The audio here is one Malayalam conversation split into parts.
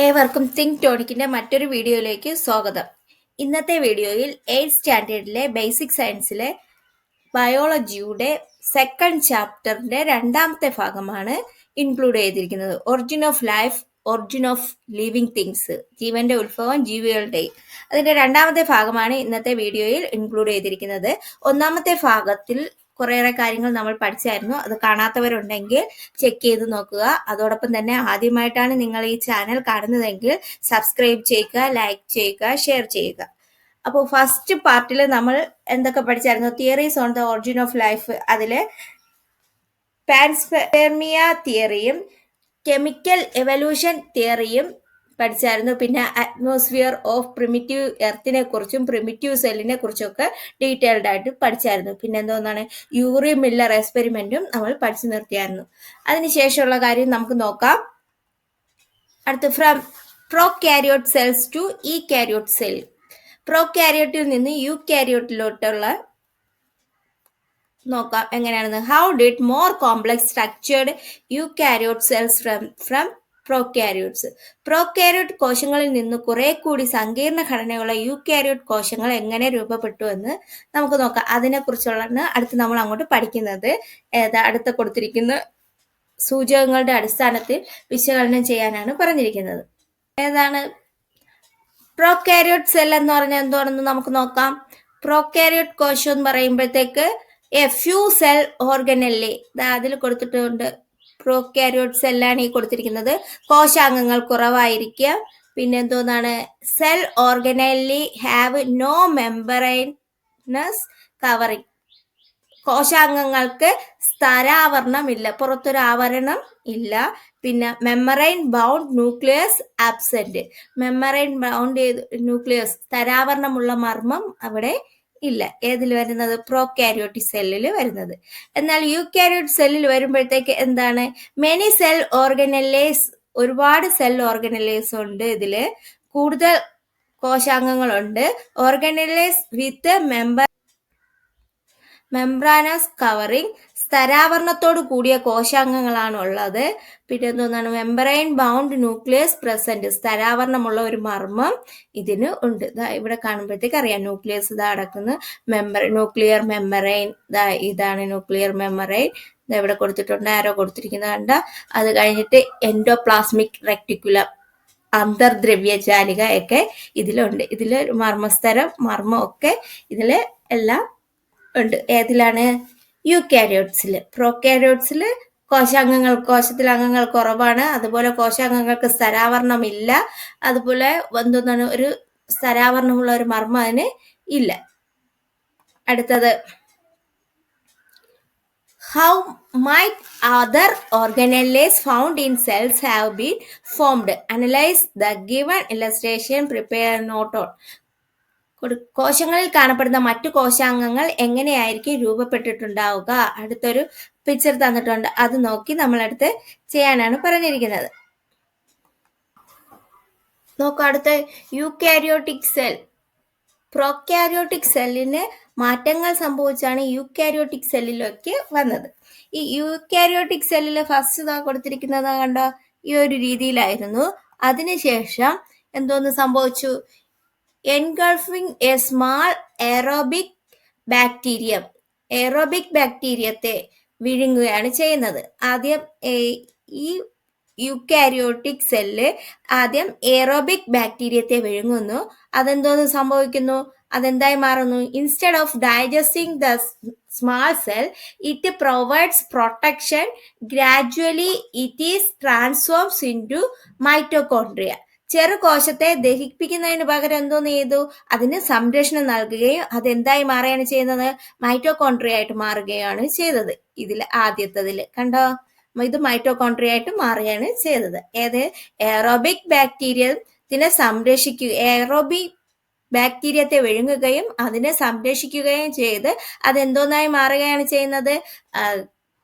ഏവർക്കും തിങ്ക് ടോണിക്കിന്റെ മറ്റൊരു വീഡിയോയിലേക്ക് സ്വാഗതം. ഇന്നത്തെ വീഡിയോയിൽ 8th സ്റ്റാൻഡേർഡിലെ ബേസിക് സയൻസിലെ ബയോളജിയുടെ സെക്കൻഡ് ചാപ്റ്ററിന്റെ രണ്ടാമത്തെ ഭാഗമാണ് ഇൻക്ലൂഡ് ചെയ്തിരിക്കുന്നത്. Origin of life, origin of living things, ജീവന്റെ ഉത്ഭവം, ജീവികളുടെ. അതിന്റെ രണ്ടാമത്തെ ഭാഗമാണ് ഇന്നത്തെ വീഡിയോയിൽ ഇൻക്ലൂഡ് ചെയ്തിരിക്കുന്നത്. ഒന്നാമത്തെ ഭാഗത്തിൽ കുറേയേറെ കാര്യങ്ങൾ നമ്മൾ പഠിച്ചായിരുന്നു. അത് കാണാത്തവരുണ്ടെങ്കിൽ ചെക്ക് ചെയ്ത് നോക്കുക. അതോടൊപ്പം തന്നെ ആദ്യമായിട്ടാണ് നിങ്ങൾ ഈ ചാനൽ കാണുന്നതെങ്കിൽ സബ്സ്ക്രൈബ് ചെയ്യുക, ലൈക്ക് ചെയ്യുക, ഷെയർ ചെയ്യുക. അപ്പോൾ ഫസ്റ്റ് പാർട്ടിൽ നമ്മൾ എന്തൊക്കെ പഠിച്ചായിരുന്നു? Theories on the origin of life. അതിൽ പാൻസ്പെർമിയ തിയറിയും കെമിക്കൽ എവല്യൂഷൻ തിയറിയും പഠിച്ചായിരുന്നു. പിന്നെ അറ്റ്മോസ്ഫിയർ ഓഫ് പ്രിമിറ്റീവ് എർത്തിനെ കുറിച്ചും പ്രിമിറ്റീവ് സെല്ലിനെ കുറിച്ചൊക്കെ ഡീറ്റെയിൽഡ് ആയിട്ട് പഠിച്ചായിരുന്നു. പിന്നെ എന്തോന്നാണ് യൂറി മില്ലർ എക്സ്പെരിമെന്റും നമ്മൾ പഠിച്ചു നിർത്തിയായിരുന്നു. അതിനുശേഷമുള്ള കാര്യം നമുക്ക് നോക്കാം. അടുത്ത് ഫ്രം പ്രോകാരിയോട്ട് സെൽസ് ടു ഈ കാരിയോട്ട് സെൽ. പ്രോകാരിയോട്ടിൽ നിന്ന് യൂകാരിയോട്ടിലോട്ടുള്ള നോക്കാം എങ്ങനെയാണെന്ന്. How did more complex structured eukaryote cells from prokaryotes. Prokaryote കോശങ്ങളിൽ നിന്ന് കുറെ കൂടി സങ്കീർണ ഘടനയുള്ള യൂകാരിയോട്ട് കോശങ്ങൾ എങ്ങനെ രൂപപ്പെട്ടു എന്ന് നമുക്ക് നോക്കാം. അതിനെക്കുറിച്ചുള്ള അടുത്ത് നമ്മൾ അങ്ങോട്ട് പഠിക്കുന്നത്. അടുത്ത കൊടുത്തിരിക്കുന്ന സൂചകങ്ങളുടെ അടിസ്ഥാനത്തിൽ വിശകലനം ചെയ്യാനാണ് പറഞ്ഞിരിക്കുന്നത്. ഏതാണ് പ്രോകാരിയോട്ട് സെൽ എന്ന് പറഞ്ഞാൽ എന്താണെന്ന് നമുക്ക് നോക്കാം. പ്രോകാരിയോട്ട് കോശം എന്ന് പറയുമ്പോഴത്തേക്ക് എ ഫ്യൂ സെൽ ഓർഗനല്ലി, അതിൽ കൊടുത്തിട്ടുണ്ട്. പ്രോകാരിയോട്ട് സെല്ലാണ് ഈ കൊടുത്തിരിക്കുന്നത്. കോശാംഗങ്ങൾ കുറവായിരിക്കുക. പിന്നെ എന്തോന്നാണ് cell organelle have no membranous covering. കോശാംഗങ്ങൾക്ക് സ്തരാവരണം ഇല്ല, പുറത്തൊരു ആവരണം ഇല്ല. പിന്നെ membrane bound nucleus absent. Membrane bound nucleus, സ്തരാവരണമുള്ള മർമ്മം അവിടെ ഇല്ല. ഏതിൽ വരുന്നത്? പ്രോകാരിയോട്ടിക് സെല്ലിൽ വരുന്നത്. എന്നാൽ യൂകാരിയോട്ട് സെല്ലിൽ വരുമ്പോഴത്തേക്ക് എന്താണ്? മെനി സെൽ ഓർഗനലൈസ്, ഒരുപാട് സെൽ ഓർഗനലൈസ് ഉണ്ട്. ഇതില് കൂടുതൽ കോശാംഗങ്ങളുണ്ട്. ഓർഗനലൈസ് വിത്ത് മെംബ്രാനസ് കവറിങ്, സ്തരാവരണത്തോട് കൂടിയ കോശാംഗങ്ങളാണ് ഉള്ളത്. പിന്നെ എന്തോന്നാണ്? മെമ്പറൈൻ ബൗണ്ട് ന്യൂക്ലിയസ് പ്രസന്റ്, സ്തരാവരണമുള്ള ഒരു മർമ്മം ഇതിന് ഉണ്ട്. ഇവിടെ കാണുമ്പോഴത്തേക്ക് അറിയാം ന്യൂക്ലിയസ് ഇതാ അടക്കുന്ന ന്യൂക്ലിയർ മെമ്മറൈൻ. ഇതാണ് ന്യൂക്ലിയർ മെമ്മറൈൻ. ഇവിടെ കൊടുത്തിട്ടുണ്ട്, ആരോ കൊടുത്തിരിക്കുന്നത് കണ്ട. അത് കഴിഞ്ഞിട്ട് എൻഡോപ്ലാസ്മിക് റെക്ടിക്കുലം, അന്തർദ്രവ്യജാലിക ഒക്കെ ഇതിലുണ്ട്. ഇതില് മർമ്മസ്തരം, മർമ്മം ഒക്കെ ഇതില് എല്ലാം ഉണ്ട്. ഏതിലാണ്? യൂകാരിയോട്സിൽ. പ്രോകാരിയോട്സിൽ കോശത്തിൽ അംഗങ്ങൾ കുറവാണ്. അതുപോലെ കോശാംഗങ്ങൾക്ക് സ്തരാവരണം ഇല്ല. അതുപോലെ എന്താണ് ഒരു സ്തരാവരണമുള്ള ഒരു മർമ്മം അതിന് ഇല്ല. അടുത്തത് how might other organelles found in cells have been formed? Analyze the given illustration. Prepare note on. കോശങ്ങളിൽ കാണപ്പെടുന്ന മറ്റു കോശാംഗങ്ങൾ എങ്ങനെയായിരിക്കും രൂപപ്പെട്ടിട്ടുണ്ടാവുക? അടുത്തൊരു പിക്ചർ തന്നിട്ടുണ്ട്, അത് നോക്കി നമ്മളടുത്ത് ചെയ്യാനാണ് പറഞ്ഞിരിക്കുന്നത്. നോക്കാം. അടുത്ത യൂകാരിയോട്ടിക് സെൽ. പ്രോകാരിയോട്ടിക് സെല്ലിന് മാറ്റങ്ങൾ സംഭവിച്ചാണ് യൂകാരിയോട്ടിക് സെല്ലിലേക്ക് വന്നത്. ഈ യൂകാരിയോട്ടിക് സെല്ലിൽ ഫസ്റ്റ് കൊടുത്തിരിക്കുന്നത് കണ്ടോ, ഈ ഒരു രീതിയിലായിരുന്നു. അതിനുശേഷം എന്തോന്ന് സംഭവിച്ചു? Engulfing a small aerobic bacterium. Aerobic ബാക്ടീരിയത്തെ വിഴുങ്ങുകയാണ് ചെയ്യുന്നത്. ആദ്യം ഈ യൂകാരിയോട്ടിക് സെല്ല് ആദ്യം എയറോബിക് ബാക്ടീരിയത്തെ വിഴുങ്ങുന്നു. അതെന്തോന്ന് സംഭവിക്കുന്നു? അതെന്തായി മാറുന്നു? Instead of digesting the small cell, it provides protection. Gradually it is transforms into mitochondria. ചെറുകോശത്തെ ദഹിപ്പിക്കുന്നതിന് പകരം എന്തോന്ന് ചെയ്തു? അതിന് സംരക്ഷണം നൽകുകയും അതെന്തായി മാറുകയാണ് ചെയ്യുന്നത്? മൈറ്റോകോൺട്രിയ ആയിട്ട് മാറുകയാണ് ചെയ്തത്. ഇതിൽ ആദ്യത്തതിൽ കണ്ടോ, ഇത് മൈറ്റോകോൺട്രിയ ആയിട്ട് മാറുകയാണ് ചെയ്തത്. ഏത്? എയറോബിക് ബാക്ടീരിയത്തിനെ സംരക്ഷിക്കുക, എയറോബിക് ബാക്ടീരിയത്തെ വിഴുങ്ങുകയും അതിനെ സംരക്ഷിക്കുകയും ചെയ്ത് അതെന്തോന്നായി മാറുകയാണ് ചെയ്യുന്നത്?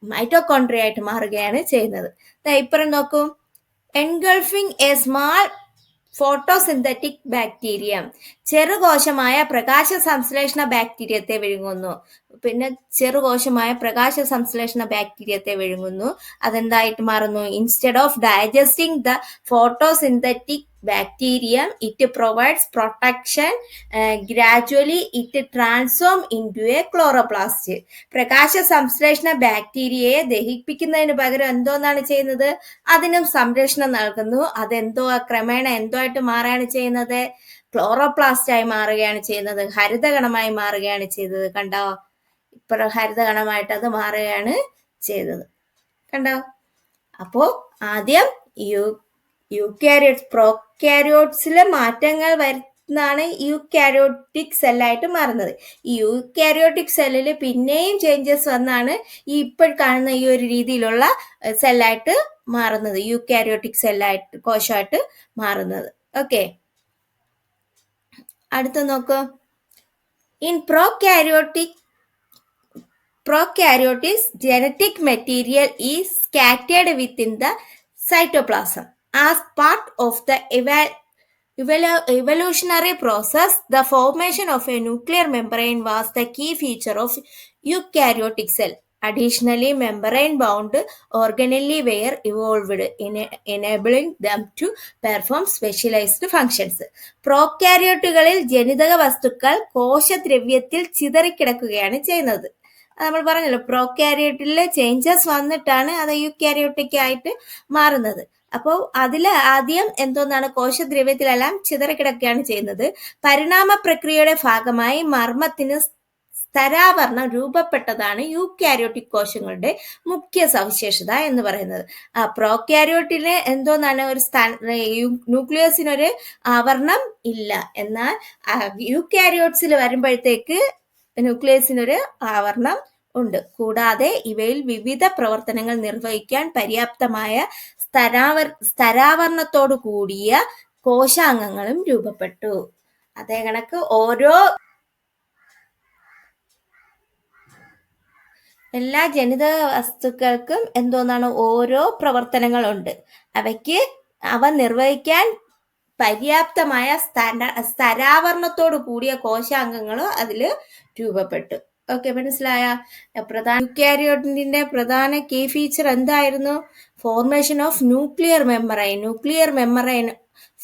മൈറ്റോകോൺട്രിയ ആയിട്ട് മാറുകയാണ് ചെയ്യുന്നത്. ഇപ്പുറം നോക്കൂ. Engulfing a small photosynthetic bacterium, ചെറുകോശമായ പ്രകാശ സംശ്ലേഷണ ബാക്ടീരിയത്തെ വിഴുങ്ങുന്നു. പിന്നെ ചെറുകോശമായ പ്രകാശ സംശ്ലേഷണ ബാക്ടീരിയത്തെ വിഴുങ്ങുന്നു. അതെന്തായിട്ട് മാറുന്നു? Instead of digesting the photosynthetic bacterium, it provides protection. Gradually it transform into a chloroplast. പ്രകാശ സംശ്ലേഷണ ബാക്ടീരിയയെ ദഹിപ്പിക്കുന്നതിന് പകരം എന്തോന്നാണ് ചെയ്യുന്നത്? അതിനും സംരക്ഷണം നൽകുന്നു. അതെന്തോ ക്രമേണ എന്തോ ആയിട്ട് മാറുകയാണ് ചെയ്യുന്നത്? ക്ലോറോപ്ലാസ്റ്റ് ആയി മാറുകയാണ് ചെയ്യുന്നത്, ഹരിതകണമായി മാറുകയാണ് ചെയ്തത്. കണ്ടോ? ഇപ്പൊ ഹരിതകണമായിട്ട് അത് മാറുകയാണ് ചെയ്തത്. കണ്ടോ? അപ്പോ ആദ്യം യൂക്കാരിയോട്സ്, പ്രോകാരിയോട്സിലെ മാറ്റങ്ങൾ വരുന്നതാണ് യൂക്കാരിയോട്ടിക് സെല്ലായിട്ട് മാറുന്നത്. ഈ യൂക്കാരിയോട്ടിക് സെല്ലിൽ പിന്നെയും ചേഞ്ചസ് വന്നാണ് ഈ ഇപ്പോൾ കാണുന്ന ഈ ഒരു രീതിയിലുള്ള സെല്ലായിട്ട് മാറുന്നത്, യൂക്കാരിയോട്ടിക് സെല്ലായിട്ട്, കോശമായിട്ട് മാറുന്നത്. ഓക്കെ, അടുത്ത നോക്കൂ. In prokaryotes, genetic material is scattered within the cytoplasm. As part of the evolutionary process, the formation of a nuclear membrane was the key feature of eukaryotic cell. Additionally, membrane-bound organelles were evolved, enabling them to perform specialized functions. പ്രോകാരിയോട്ടുകളിൽ ജനിതക വസ്തുക്കൾ കോശദ്രവ്യത്തിൽ ചിതറിക്കിടക്കുകയാണ് ചെയ്യുന്നത്. നമ്മൾ പറഞ്ഞല്ലോ, പ്രോകാരിയോട്ടിലെ ചേഞ്ചസ് വന്നിട്ടാണ് അത് യൂക്കാരിയോട്ടിക് ആയിട്ട് മാറുന്നത്. അപ്പോൾ അതിൽ ആദ്യം എന്തോന്നാണ്? കോശദ്രവ്യത്തിലെല്ലാം ചിതറിക്കിടക്കുകയാണ് ചെയ്യുന്നത്. പരിണാമ പ്രക്രിയയുടെ ഭാഗമായി മർമ്മത്തിന് സ്തരാവരണം രൂപപ്പെട്ടതാണ് യൂക്കാരിയോട്ടിക് കോശങ്ങളുടെ മുഖ്യ സവിശേഷത എന്ന് പറയുന്നത്. പ്രോകാരിയോട്ടിന് എന്തോന്നാണ്? ഒരു ന്യൂക്ലിയസിനൊരു ആവരണം ഇല്ല. എന്നാൽ യൂക്കാരിയോട്സിൽ വരുമ്പോഴത്തേക്ക് ന്യൂക്ലിയസിനൊരു ആവരണം ഉണ്ട്. കൂടാതെ ഇവയിൽ വിവിധ പ്രവർത്തനങ്ങൾ നിർവഹിക്കാൻ പര്യാപ്തമായ സ്തരാവരണത്തോടു കൂടിയ കോശാംഗങ്ങളും രൂപപ്പെട്ടു. അതേ കണക്ക് എല്ലാ ജനിതക വസ്തുക്കൾക്കും എന്തോന്നാണ്? ഓരോ പ്രവർത്തനങ്ങളുണ്ട്. അവ നിർവഹിക്കാൻ പര്യാപ്തമായ സ്തരാവരണത്തോടു കൂടിയ കോശാംഗങ്ങൾ അതിൽ രൂപപ്പെട്ടു. ഓക്കെ, മനസ്സിലായ? യൂക്കാരിയോട്ടിന്റെ പ്രധാന കീ ഫീച്ചർ എന്തായിരുന്നു? Formation of nuclear membrane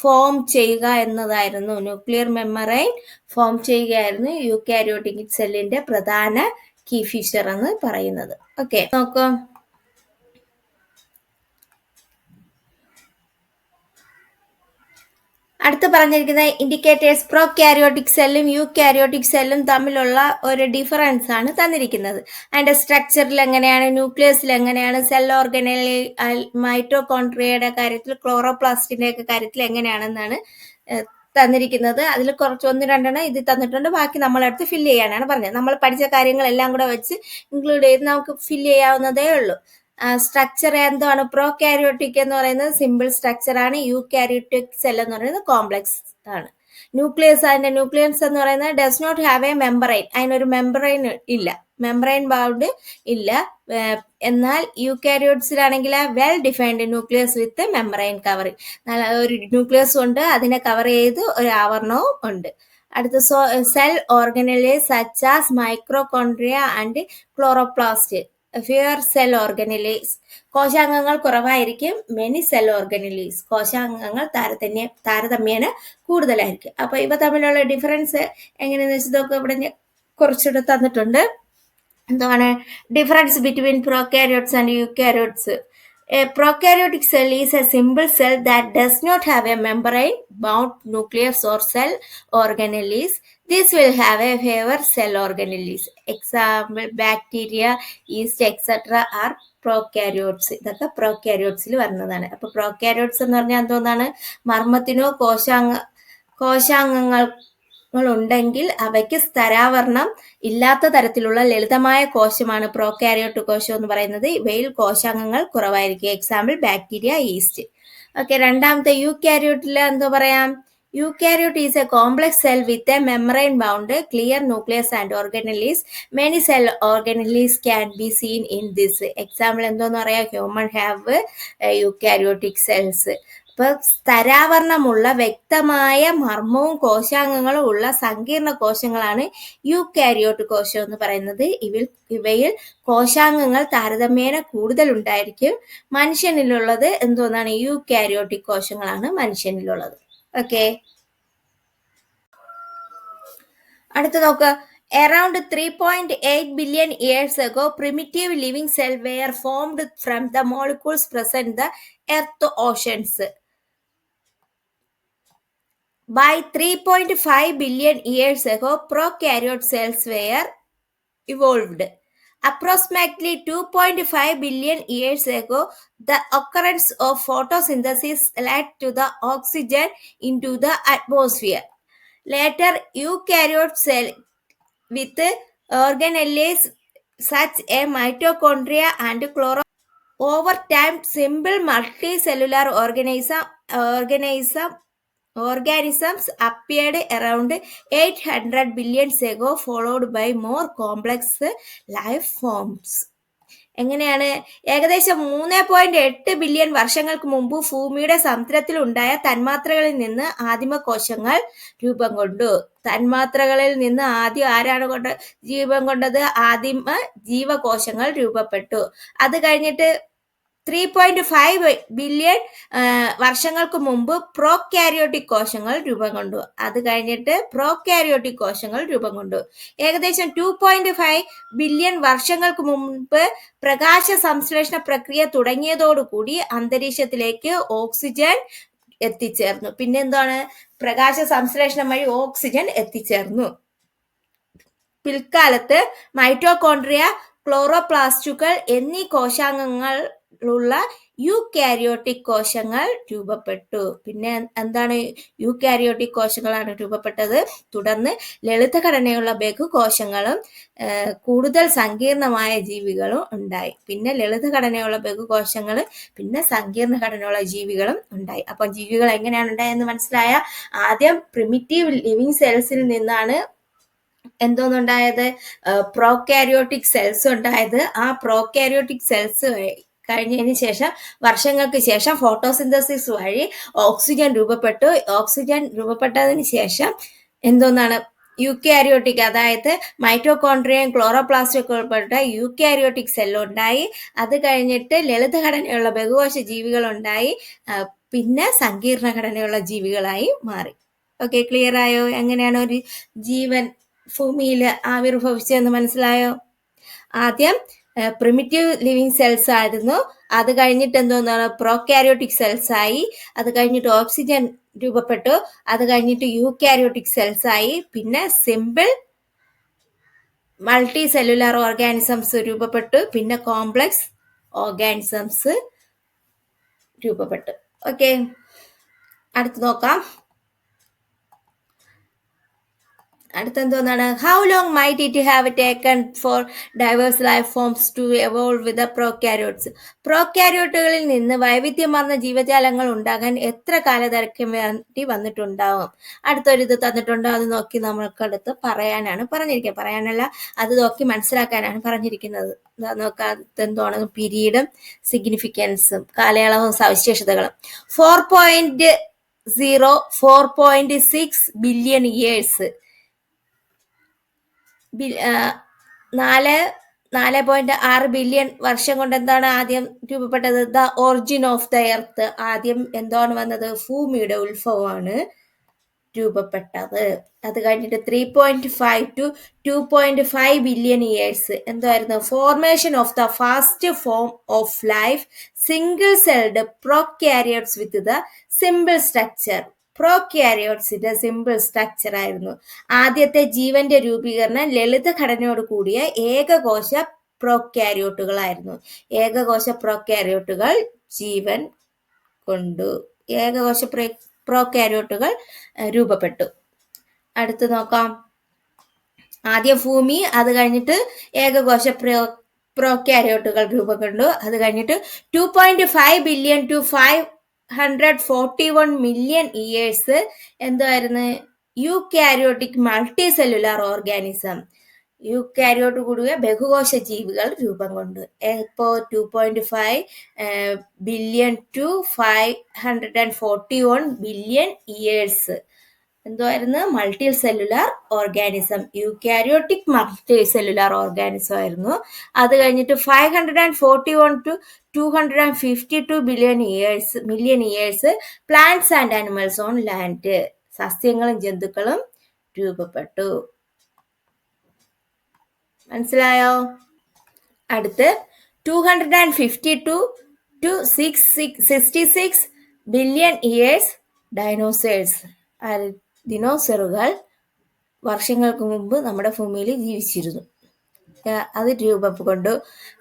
form ചെയ്യുക എന്നതായിരുന്നു. ന്യൂക്ലിയർ മെമ്മറൈൻ ഫോം ചെയ്യുകയായിരുന്നു യൂക്കാരിയോട്ടിക് സെല്ലിന്റെ പ്രധാന കീ ഫീച്ചർ എന്ന് പറയുന്നത്. ഓക്കെ, നോക്കൂ. അടുത്ത് പറഞ്ഞിരിക്കുന്ന ഇൻഡിക്കേറ്റേഴ്സ് പ്രോകാരിയോട്ടിക് സെല്ലും യൂക്കാരിയോട്ടിക് സെല്ലും തമ്മിലുള്ള ഒരു ഡിഫറൻസ് ആണ് തന്നിരിക്കുന്നത്. അതിന്റെ സ്ട്രക്ചറിൽ എങ്ങനെയാണ്, ന്യൂക്ലിയസിൽ എങ്ങനെയാണ്, സെൽ ഓർഗനലിൽ, മൈറ്റോകോൺട്രിയയുടെ കാര്യത്തിൽ, ക്ലോറോപ്ലാസ്റ്റിന്റെ ഒക്കെ കാര്യത്തിൽ എങ്ങനെയാണെന്നാണ് തന്നിരിക്കുന്നത്. അതിൽ കുറച്ച് 1-2 ഇത് തന്നിട്ടുണ്ട്. ബാക്കി നമ്മളടുത്ത് ഫില്ല് ചെയ്യാനാണ് പറഞ്ഞത്. നമ്മൾ പഠിച്ച കാര്യങ്ങളെല്ലാം കൂടെ വെച്ച് ഇൻക്ലൂഡ് ചെയ്ത് നമുക്ക് ഫില്ല് ചെയ്യാവുന്നതേ ഉള്ളൂ. സ്ട്രക്ചർ എന്താണ്? പ്രോകാരിയോട്ടിക് എന്ന് പറയുന്നത് സിമ്പിൾ സ്ട്രക്ചർ ആണ്. യൂക്കാരിയോട്ടിക് സെൽ എന്ന് പറയുന്നത് കോംപ്ലക്സ് ആണ്. അതിന്റെ ന്യൂക്ലിയസ് എന്ന് പറയുന്നത് does not have a membrane. അതിനൊരു മെമ്പറൈൻ ഇല്ല, മെമ്പറൈൻ ബൗണ്ട് ഇല്ല. എന്നാൽ യൂക്കാരിയോട്സിലാണെങ്കിൽ well defined nucleus with membrane covering. ഒരു ന്യൂക്ലിയസ് ഉണ്ട്, അതിനെ കവർ ചെയ്ത് ഒരു ആവരണവും ഉണ്ട്. അടുത്ത cell organelle such as mitochondria and chloroplast. Fewer cell organelles, കോശാംഗങ്ങൾ കുറവായിരിക്കും. മെനി സെൽ ഓർഗനലീസ്, കോശാംഗങ്ങൾ താരതമ്യേന കൂടുതലായിരിക്കും. അപ്പൊ ഇവ തമ്മിലുള്ള ഡിഫറൻസ് എങ്ങനെയാണെന്ന് വെച്ച് നോക്കുക. ഇവിടെ കുറച്ചുകൂടെ തന്നിട്ടുണ്ട്. എന്താണ് difference between prokaryotes and eukaryotes? A prokaryotic cell is a simple cell that does not have a membrane bound nucleus or cell organelles. This will have a fewer cell organelles. Example, bacteria, yeast, etc. are prokaryotes. ഇതൊക്കെ പ്രോകാരിയോട്സിൽ വരുന്നതാണ്. അപ്പൊ പ്രോകാരിയോട്സ് എന്ന് പറഞ്ഞാൽ എന്തോന്നാണ്? മർമ്മത്തിനോ കോശാംഗങ്ങൾ ഉണ്ടെങ്കിൽ അവയ്ക്ക് സ്തരാവരണം ഇല്ലാത്ത തരത്തിലുള്ള ലളിതമായ കോശമാണ് പ്രോകാരിയോട്ട് കോശം എന്ന് പറയുന്നത്. ഇവയിൽ കോശാംഗങ്ങൾ കുറവായിരിക്കും. Example, bacteria, east. ഓക്കെ, രണ്ടാമത്തെ യൂക്കാരിയോട്ടിൽ എന്തോ പറയാം? Eukaryote is a complex cell with a membrane bound, clear nucleus and organelles. Many cell organelles can be seen in this. Example എന്തോന്ന് പറയാം? Human have eukaryotic cells. ഇപ്പൊ സ്തരാവരണമുള്ള വ്യക്തമായ മർമ്മവും കോശാംഗങ്ങളും ഉള്ള സങ്കീർണ കോശങ്ങളാണ് യൂക്കാരിയോട്ട് കോശം എന്ന് പറയുന്നത്. ഇവയിൽ കോശാംഗങ്ങൾ താരതമ്യേന കൂടുതൽ ഉണ്ടായിരിക്കും. മനുഷ്യനിലുള്ളത് എന്തോന്നാണ്? യൂക്കാരിയോട്ടിക് കോശങ്ങളാണ് മനുഷ്യനിലുള്ളത്. ഓക്കെ, അടുത്ത നോക്ക്. Around 3.8 billion years ago, primitive living cells were formed from the molecules present in the earth oceans. By 3.5 billion years ago, prokaryote cells were evolved. Approximately 2.5 billion years ago, the occurrence of photosynthesis led to the oxygen into the atmosphere. Later, eukaryote cells with organelles such as mitochondria and chloroplasts. Over time, simple multicellular organisms appeared around 800 billion ago, followed by more complex life forms. എങ്ങനെയാണ്? ഏകദേശം 3.8 ബില്യൺ വർഷങ്ങൾക്ക് മുമ്പ് ഭൂമിയുടെ സമുദ്രത്തിൽ ഉണ്ടായ തന്മാത്രകളിൽ നിന്ന് ആദിമകോശങ്ങൾ രൂപം കൊണ്ടു. തന്മാത്രകളിൽ നിന്ന് ആദ്യം ആരാണ് രൂപം കൊണ്ടത്? ആദിമ ജീവകോശങ്ങൾ രൂപപ്പെട്ടു. അത് കഴിഞ്ഞിട്ട് 3.5 ബില്യൺ വർഷങ്ങൾക്ക് മുമ്പ് പ്രോകാരിയോട്ടിക് കോശങ്ങൾ രൂപം കൊണ്ടു. അത് കഴിഞ്ഞിട്ട് പ്രോകാരിയോട്ടിക് കോശങ്ങൾ രൂപം കൊണ്ടു. ഏകദേശം 2.5 ബില്യൺ വർഷങ്ങൾക്ക് മുമ്പ് പ്രകാശ സംശ്ലേഷണ പ്രക്രിയ തുടങ്ങിയതോടുകൂടി അന്തരീക്ഷത്തിലേക്ക് ഓക്സിജൻ എത്തിച്ചേർന്നു. പിന്നെന്താണ്? പ്രകാശ സംശ്ലേഷണം വഴി ഓക്സിജൻ എത്തിച്ചേർന്നു. പിൽക്കാലത്ത് മൈറ്റോകോൺട്രിയ, ക്ലോറോപ്ലാസ്റ്റുകൾ എന്നീ കോശാംഗങ്ങളുള്ള യൂകാരിയോട്ടിക് കോശങ്ങൾ രൂപപ്പെട്ടു. പിന്നെ എന്താണ്? യൂകാരിയോട്ടിക് കോശങ്ങളാണ് രൂപപ്പെട്ടത്. തുടർന്ന് ലളിതഘടനയുള്ള ബഹുകോശങ്ങളും കൂടുതൽ സങ്കീർണമായ ജീവികളും ഉണ്ടായി. പിന്നെ ലളിതഘടനയുള്ള ബഹുകോശങ്ങൾ, പിന്നെ സങ്കീർണ ഘടനയുള്ള ജീവികളും ഉണ്ടായി. അപ്പം ജീവികൾ എങ്ങനെയാണ് ഉണ്ടായെന്ന് മനസ്സിലായ? ആദ്യം പ്രിമിറ്റീവ് ലിവിങ് സെൽസിൽ നിന്നാണ് എന്തോന്നുണ്ടായത്? പ്രോകാരിയോട്ടിക് സെൽസ് ഉണ്ടായത്. ആ പ്രോകാരിയോട്ടിക് സെൽസ് കഴിഞ്ഞതിന് ശേഷം വർഷങ്ങൾക്ക് ശേഷം ഫോട്ടോസിന്തസിസ് വഴി ഓക്സിജൻ രൂപപ്പെട്ടു. ഓക്സിജൻ രൂപപ്പെട്ടതിന് ശേഷം എന്തോന്നാണ്? യൂക്കാരിയോട്ടിക്, അതായത് മൈറ്റോകോൺട്രിയയും ക്ലോറോപ്ലാസ്റ്റും ഒക്കെ ഉൾപ്പെട്ട യൂക്കാരിയോട്ടിക് സെല്ലുണ്ടായി. അത് കഴിഞ്ഞിട്ട് ലളിതഘടനയുള്ള ബഹുകോശ ജീവികളുണ്ടായി. പിന്നെ സങ്കീർണ ഘടനയുള്ള ജീവികളായി മാറി. ഓക്കെ, ക്ലിയർ ആയോ? എങ്ങനെയാണ് ഒരു ജീവൻ ഭൂമിയിൽ ആവിർഭവിച്ചതെന്ന് മനസ്സിലായോ? ആദ്യം പ്രിമിറ്റീവ് ലിവിങ് സെൽസ് ആയിരുന്നു. അത് കഴിഞ്ഞിട്ട് എന്തോന്നാണ്? പ്രോകാരിയോട്ടിക് സെൽസ് ആയി. അത് കഴിഞ്ഞിട്ട് ഓക്സിജൻ രൂപപ്പെട്ടു. അത് കഴിഞ്ഞിട്ട് യൂകാരിയോട്ടിക് സെൽസ് ആയി. പിന്നെ സിമ്പിൾ മൾട്ടി സെല്ലുലാർ ഓർഗാനിസംസ് രൂപപ്പെട്ടു. പിന്നെ കോംപ്ലക്സ് ഓർഗാനിസംസ് രൂപപ്പെട്ടു. ഓക്കെ, അടുത്ത് നോക്കാം. അടുത്തെന്തോന്നാണ്? How long might it have taken for diverse life forms to evolve with prokaryotes? പ്രോകാരിയോട്ടുകളിൽ നിന്ന് വൈവിധ്യമാർന്ന ജീവജാലങ്ങൾ ഉണ്ടാകാൻ എത്ര കാലദൈർഘ്യം വേണ്ടി വന്നിട്ടുണ്ടാവും? അടുത്തൊരിത് തന്നിട്ടുണ്ടോ? അത് നോക്കി നമ്മൾക്കടുത്ത് പറയാനാണ് പറഞ്ഞിരിക്കുന്നത്. പറയാനല്ല, അത് നോക്കി മനസ്സിലാക്കാനാണ് പറഞ്ഞിരിക്കുന്നത്. നോക്കാം എന്താണ് പീരീഡും സിഗ്നിഫിക്കൻസും കാലയളവും സവിശേഷതകളും. 4.6 ബില്യൺ ഇയേഴ്സ്, 4.6 ബില്യൺ വർഷം കൊണ്ട് എന്താണ് ആദ്യം രൂപപ്പെട്ടത്? The origin of the earth. ആദ്യം എന്താണ് വന്നത്? ഭൂമിയുടെ ഉത്ഭവമാണ് രൂപപ്പെട്ടത്. അത് കഴിഞ്ഞിട്ട് 3.5 to 2.5 ബില്യൺ ഇയേഴ്സ് എന്തായിരുന്നു? Formation of the first form of life, single celled prokaryotes with the simple structure. പ്രോകാരിയോട്സിന്റെ സിമ്പിൾ സ്ട്രക്ചർ ആയിരുന്നു. ആദ്യത്തെ ജീവന്റെ രൂപീകരണം ലളിത ഘടനയോട് കൂടിയ ഏകകോശ പ്രോകാരിയോട്ടുകളായിരുന്നു. ഏകകോശ പ്രോകാരിയോട്ടുകൾ ജീവൻ കൊണ്ടു. ഏകകോശ പ്രോകാരിയോട്ടുകൾ രൂപപ്പെട്ടു. അടുത്ത് നോക്കാം. ആദ്യം ഭൂമി, അത് കഴിഞ്ഞിട്ട് ഏകകോശ പ്രോകാരിയോട്ടുകൾ രൂപം കൊണ്ടു. അത് കഴിഞ്ഞിട്ട് 2.5 ബില്യൺ ടു 541 മില്യൺ ഇയേഴ്സ് എന്തായിരുന്നു? Eukaryotic multi cellular organism. Eukaryote കൂടിയ ബഹുകോശ ജീവികൾ രൂപം കൊണ്ടു. ഇപ്പോൾ 2.5 ബില്യൺ ടു 541 ബില്യൺ ഇയേഴ്സ് എന്തുവായിരുന്നു? Multi cellular organism, eukaryotic multi cellular organism ആയിരുന്നു. അത് കഴിഞ്ഞിട്ട് 541 to 252 million years plants and animals on land, സസ്യങ്ങളും ജന്തുക്കളും രൂപപ്പെട്ടു. മനസ്സിലായോ? അടുത്ത് 252 ടു 66 ബില്യൺ ഇയേഴ്സ് ഡൈനോസേഴ്സ്, ദിനോസറുകൾ വർഷങ്ങൾക്ക് മുമ്പ് നമ്മുടെ ഭൂമിയിൽ ജീവിച്ചിരുന്നു. അത് രൂപം കൊണ്ടു.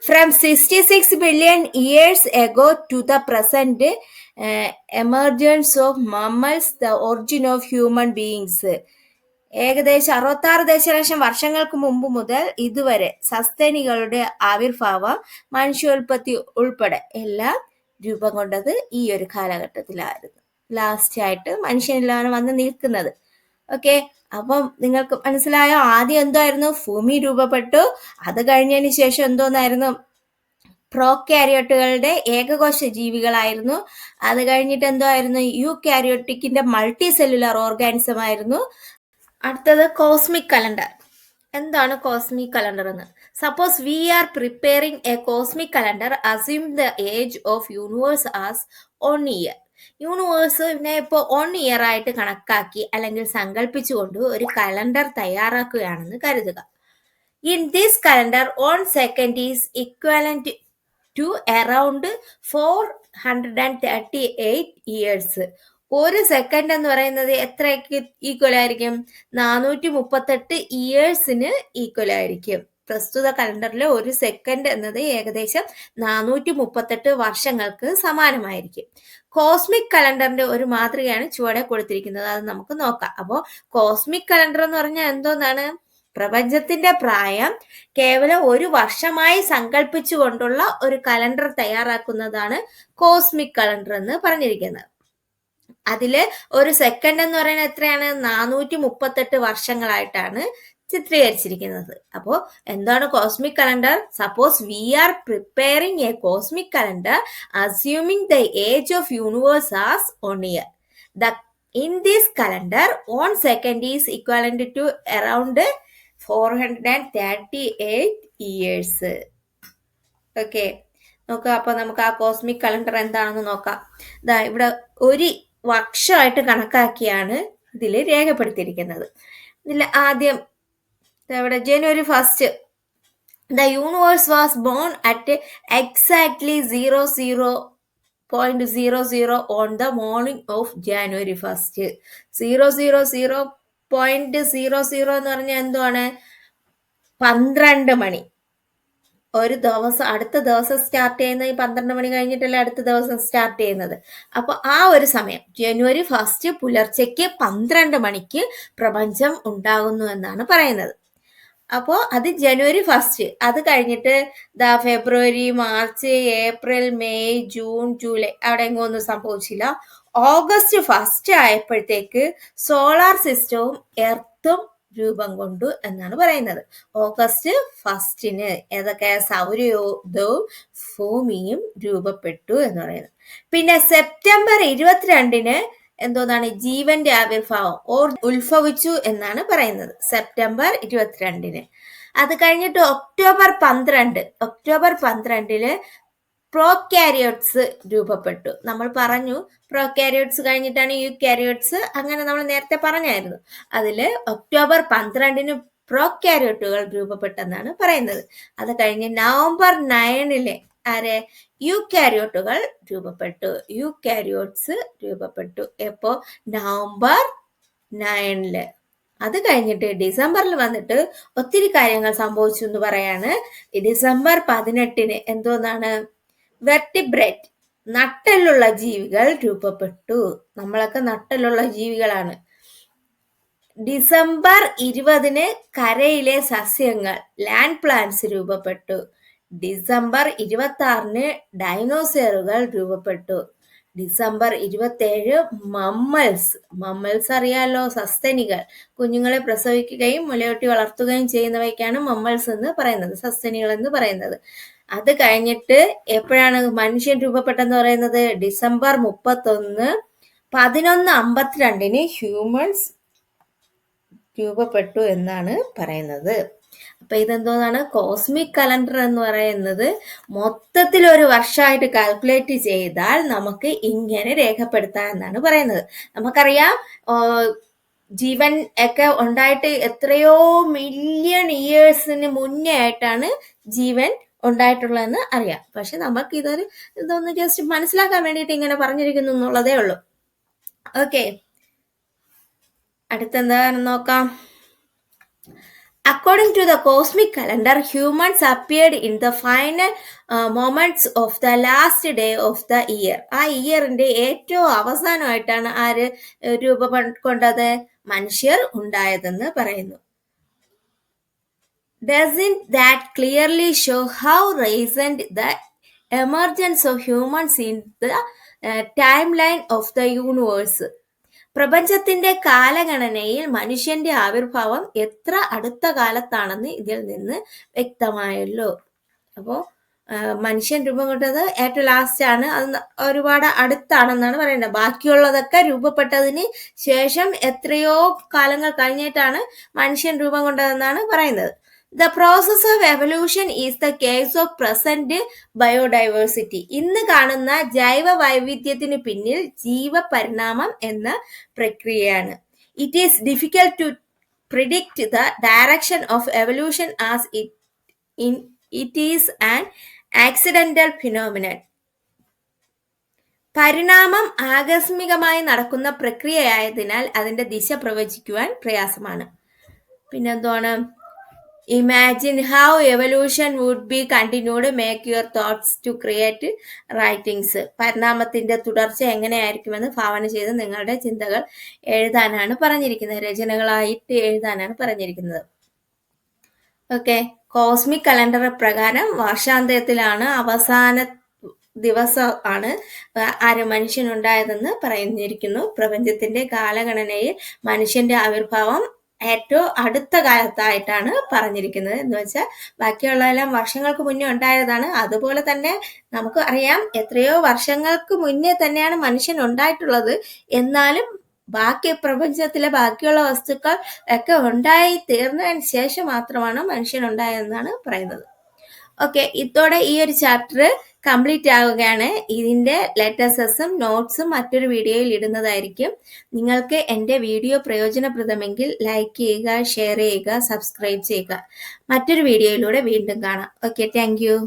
From 66 billion years ago to the present emergence of mammals, the origin of human beings. ഏകദേശം 66 ദശലക്ഷം വർഷങ്ങൾക്ക് മുമ്പ് മുതൽ ഇതുവരെ സസ്തനികളുടെ ആവിർഭാവം, മനുഷ്യോൽപത്തി ഉൾപ്പെടെ എല്ലാം രൂപം കൊണ്ടത് ഈ ഒരു കാലഘട്ടത്തിലായിരുന്നു. ലാസ്റ്റ് ആയിട്ട് മനുഷ്യനിലാണ് വന്ന് നിൽക്കുന്നത്. ഓക്കെ, അപ്പം നിങ്ങൾക്ക് മനസ്സിലായോ? ആദ്യം എന്തായിരുന്നു? ഭൂമി രൂപപ്പെട്ടു. അത് കഴിഞ്ഞതിന് ശേഷം എന്തോന്നായിരുന്നു? പ്രോകാരിയോട്ടുകളുടെ ഏകകോശ ജീവികളായിരുന്നു. അത് കഴിഞ്ഞിട്ട് എന്തായിരുന്നു? യൂകാരിയോട്ടിക്കിന്റെ മൾട്ടി സെല്ലുലാർ ഓർഗാനിസം ആയിരുന്നു. അടുത്തത് കോസ്മിക് കലണ്ടർ. എന്താണ് കോസ്മിക് കലണ്ടർ എന്ന്? Suppose we are preparing a cosmic calendar, assume the age of universe as 1 year. യൂണിവേഴ്സിനെ ഇപ്പോൾ 1 ഇയർ ആയിട്ട് കണക്കാക്കി അല്ലെങ്കിൽ സങ്കല്പിച്ചുകൊണ്ട് ഒരു കലണ്ടർ തയ്യാറാക്കുകയാണെന്ന് കരുതുക. In this calendar 1 second is equivalent to around 438 years. 1 second എന്ന് പറയുന്നത് എത്രയ്ക്ക് ഈക്വൽ ആയിരിക്കും? 438 ഇയേഴ്സിന് ഈക്വൽ ആയിരിക്കും. പ്രസ്തുത കലണ്ടറിലെ 1 സെക്കൻഡ് എന്നത് ഏകദേശം 438 വർഷങ്ങൾക്ക് സമാനമായിരിക്കും. കോസ്മിക് കലണ്ടറിന്റെ ഒരു മാതൃകയാണ് ചുവടെ കൊടുത്തിരിക്കുന്നത്. അത് നമുക്ക് നോക്കാം. അപ്പോൾ കോസ്മിക് കലണ്ടർ എന്ന് പറഞ്ഞാൽ എന്തോന്നാണ്? പ്രപഞ്ചത്തിന്റെ പ്രായം കേവലം 1 വർഷമായി സങ്കല്പിച്ചുകൊണ്ടുള്ള ഒരു കലണ്ടർ തയ്യാറാക്കുന്നതാണ് കോസ്മിക് കലണ്ടർ എന്ന് പറഞ്ഞിരിക്കുന്നത്. അതില് 1 സെക്കൻഡ് എന്ന് പറയുന്നത് എത്രയാണ്? 438 വർഷങ്ങളായിട്ടാണ് ചിത്രീകരിച്ചിരിക്കുന്നത്. അപ്പോൾ എന്താണ് cosmic calendar? Suppose we are preparing a cosmic calendar assuming the age of universe as 1 year. In this calendar 1 second is equivalent to around 438 years. Okay, നോക്കുക. അപ്പൊ നമുക്ക് ആ കോസ്മിക് കലണ്ടർ എന്താണെന്ന് നോക്കാം. ഇവിടെ 1 വർഷമായിട്ട് കണക്കാക്കിയാണ് ഇതിൽ രേഖപ്പെടുത്തിയിരിക്കുന്നത്. ഇതിൽ ആദ്യം ഇവിടെ January 1st, the universe was born at exactly 00.00 on the morning of January 1st. 000.00 എന്ന് പറഞ്ഞാൽ എന്തുവാണ്? 12 മണി. ഒരു ദിവസം, അടുത്ത ദിവസം സ്റ്റാർട്ട് ചെയ്യുന്നത് 12 മണി കഴിഞ്ഞിട്ടല്ലേ അടുത്ത ദിവസം സ്റ്റാർട്ട് ചെയ്യുന്നത്. അപ്പൊ ആ ഒരു സമയം January 1st പുലർച്ചയ്ക്ക് 12 മണിക്ക് പ്രപഞ്ചം ഉണ്ടാകുന്നു എന്നാണ് പറയുന്നത്. അപ്പോൾ അത് January 1st. അത് കഴിഞ്ഞിട്ട് February, March, April, May, June, July അവിടെ എങ്ങും ഒന്നും സംഭവിച്ചില്ല. ഓഗസ്റ്റ് 1st ആയപ്പോഴത്തേക്ക് സോളാർ സിസ്റ്റവും എർത്തും രൂപം കൊണ്ടു എന്നാണ് പറയുന്നത്. ഓഗസ്റ്റ് 1st ഏതൊക്കെ? സൗരയൂഥവും ഭൂമിയും രൂപപ്പെട്ടു എന്ന് പറയുന്നത്. പിന്നെ സെപ്റ്റംബർ 22 എന്തോന്നാണ്? ജീവന്റെ ആവിർഭാവം ഉത്ഭവിച്ചു എന്നാണ് പറയുന്നത്, സെപ്റ്റംബർ 22. അത് കഴിഞ്ഞിട്ട് ഒക്ടോബർ 12 പ്രോകാരിയോട്സ് രൂപപ്പെട്ടു. നമ്മൾ പറഞ്ഞു പ്രോകാരിയോട്സ് കഴിഞ്ഞിട്ടാണ് യൂകാരിയോട്സ്, അങ്ങനെ നമ്മൾ നേരത്തെ പറഞ്ഞായിരുന്നു. അതില് ഒക്ടോബർ 12 പ്രോകാരിയോട്ടുകൾ രൂപപ്പെട്ടെന്നാണ് പറയുന്നത്. അത് കഴിഞ്ഞ് നവംബർ 9 യൂകാരിയോട്ടുകൾ രൂപപ്പെട്ടു. യൂകാരിയോട്സ് രൂപപ്പെട്ടു എപ്പോ? നവംബർ 9. അത് കഴിഞ്ഞിട്ട് ഡിസംബറിൽ വന്നിട്ട് ഒത്തിരി കാര്യങ്ങൾ സംഭവിച്ചു എന്ന് പറയാണ്. ഡിസംബർ 18 എന്തോന്നാണ്? വെർട്ടിബ്രേറ്റ്, നട്ടെല്ലുള്ള ജീവികൾ രൂപപ്പെട്ടു. നമ്മളൊക്കെ നട്ടെല്ലുള്ള ജീവികളാണ്. ഡിസംബർ 20 കരയിലെ സസ്യങ്ങൾ, ലാൻഡ് പ്ലാന്റ്സ് രൂപപ്പെട്ടു. ഡിസംബർ 26 ഡൈനോസറുകൾ രൂപപ്പെട്ടു. ഡിസംബർ 27 മമ്മൽസ് അറിയാലോ, സസ്തനികൾ, കുഞ്ഞുങ്ങളെ പ്രസവിക്കുകയും മുലയൂട്ടി വളർത്തുകയും ചെയ്യുന്നവയ്ക്കാണ് മമ്മൽസ് എന്ന് പറയുന്നത്, സസ്തനികൾ എന്ന് പറയുന്നത്. അത് കഴിഞ്ഞിട്ട് എപ്പോഴാണ് മനുഷ്യൻ രൂപപ്പെട്ടെന്ന് പറയുന്നത്? ഡിസംബർ 31 1152 ഹ്യൂമൻസ് രൂപപ്പെട്ടു എന്നാണ് പറയുന്നത്. അപ്പൊ ഇതെന്തോന്നാണ്? കോസ്മിക് കലണ്ടർ എന്ന് പറയുന്നത് മൊത്തത്തിൽ ഒരു വർഷമായിട്ട് കാൽക്കുലേറ്റ് ചെയ്താൽ നമുക്ക് ഇങ്ങനെ രേഖപ്പെടുത്താം എന്നാണ് പറയുന്നത്. നമുക്കറിയാം ജീവൻ ഒക്കെ ഉണ്ടായിട്ട് എത്രയോ മില്യൺ ഇയേഴ്സിന് മുന്നേ ആയിട്ടാണ് ജീവൻ ഉണ്ടായിട്ടുള്ളതെന്ന് അറിയാം. പക്ഷെ നമുക്ക് ഇതൊന്ന് ജസ്റ്റ് മനസ്സിലാക്കാൻ വേണ്ടിയിട്ട് ഇങ്ങനെ പറഞ്ഞിരിക്കുന്നു എന്നുള്ളതേ ഉള്ളൂ. ഓക്കെ, അടുത്തെന്താണെന്ന് നോക്കാം. According to the cosmic calendar, humans appeared in the final moments of the last day of the year. ആ ഇയറിന്റെ ഏറ്റവും അവസാനമായിട്ടാണ് ആര് രൂപം കൊണ്ടത്? മനുഷ്യർ ഉണ്ടായതെന്ന് പറയുന്നു. Doesn't that clearly show how recent the emergence of humans in the timeline of the universe? പ്രപഞ്ചത്തിന്റെ കാലഗണനയിൽ മനുഷ്യന്റെ ആവിർഭാവം എത്ര അടുത്ത കാലത്താണെന്ന് ഇതിൽ നിന്ന് വ്യക്തമായല്ലോ. അപ്പോൾ മനുഷ്യൻ രൂപം കൊണ്ടത് ഏറ്റവും ലാസ്റ്റ് ആണ്, അത് ഒരുപാട് അടുത്താണെന്നാണ് പറയുന്നത്. ബാക്കിയുള്ളതൊക്കെ രൂപപ്പെട്ടതിന് ശേഷം എത്രയോ കാലങ്ങൾ കഴിഞ്ഞിട്ടാണ് മനുഷ്യൻ രൂപം കൊണ്ടതെന്നാണ് പറയുന്നത്. The process of evolution is the case of present biodiversity. ഇന്ന് കാണുന്ന ജൈവ വൈവിധ്യത്തിന് പിന്നിൽ ജീവപരിണാമം എന്ന പ്രക്രിയയാണ്. It is difficult to predict the direction of evolution as it is an accidental phenomenon. പരിണാമം ആകസ്മികമായി നടക്കുന്ന പ്രക്രിയയായതിനാൽ അതിന്റെ ദിശ പ്രവചിക്കുവാൻ പ്രയാസമാണ്. പിന്നെന്താണ്? Imagine how evolution would be continued. Make your thoughts to create writings. പരിണാമത്തിന്റെ തുടർച്ച എങ്ങനെയായിരിക്കുമെന്ന് ഭാവന ചെയ്ത് നിങ്ങളുടെ ചിന്തകൾ എഴുതാനാണ് പറഞ്ഞിരിക്കുന്നത്, രചനകളായിട്ട് എഴുതാനാണ് പറഞ്ഞിരിക്കുന്നത്. ഓക്കെ, കോസ്മിക് കലണ്ടർ പ്രകാരം വർഷാന്ത്യത്തിലാണ്, അവസാന ദിവസം ആണ് മനുഷ്യനുണ്ടായതെന്ന് പറഞ്ഞിരിക്കുന്നു. പ്രപഞ്ചത്തിന്റെ കാലഗണനയിൽ മനുഷ്യന്റെ ആവിർഭാവം ഏറ്റവും അടുത്ത കാലത്തായിട്ടാണ് പറഞ്ഞിരിക്കുന്നത്. എന്ന് വെച്ചാൽ ബാക്കിയുള്ളതെല്ലാം വർഷങ്ങൾക്ക് മുന്നേ ഉണ്ടായതാണ്. അതുപോലെ തന്നെ നമുക്ക് അറിയാം എത്രയോ വർഷങ്ങൾക്ക് മുന്നേ തന്നെയാണ് മനുഷ്യൻ ഉണ്ടായിട്ടുള്ളത്. എന്നാലും പ്രപഞ്ചത്തിലെ ബാക്കിയുള്ള വസ്തുക്കൾ ഒക്കെ ഉണ്ടായി തീർന്നതിന് ശേഷം മാത്രമാണ് മനുഷ്യൻ ഉണ്ടായതെന്നാണ് പറയുന്നത്. ഓക്കെ, ഇതോടെ ഈ ഒരു ചാപ്റ്റർ കംപ്ലീറ്റ് ആവുകയാണ്. ഇതിന്റെ ലെറ്റേഴ്സും നോട്ട്സും മറ്റൊരു വീഡിയോയിൽ ഇടുന്നതായിരിക്കും. നിങ്ങൾക്ക് എൻ്റെ വീഡിയോ പ്രയോജനപ്രദമെങ്കിൽ ലൈക്ക് ചെയ്യുക, ഷെയർ ചെയ്യുക, സബ്സ്ക്രൈബ് ചെയ്യുക. മറ്റൊരു വീഡിയോയിലൂടെ വീണ്ടും കാണാം. Okay, thank you.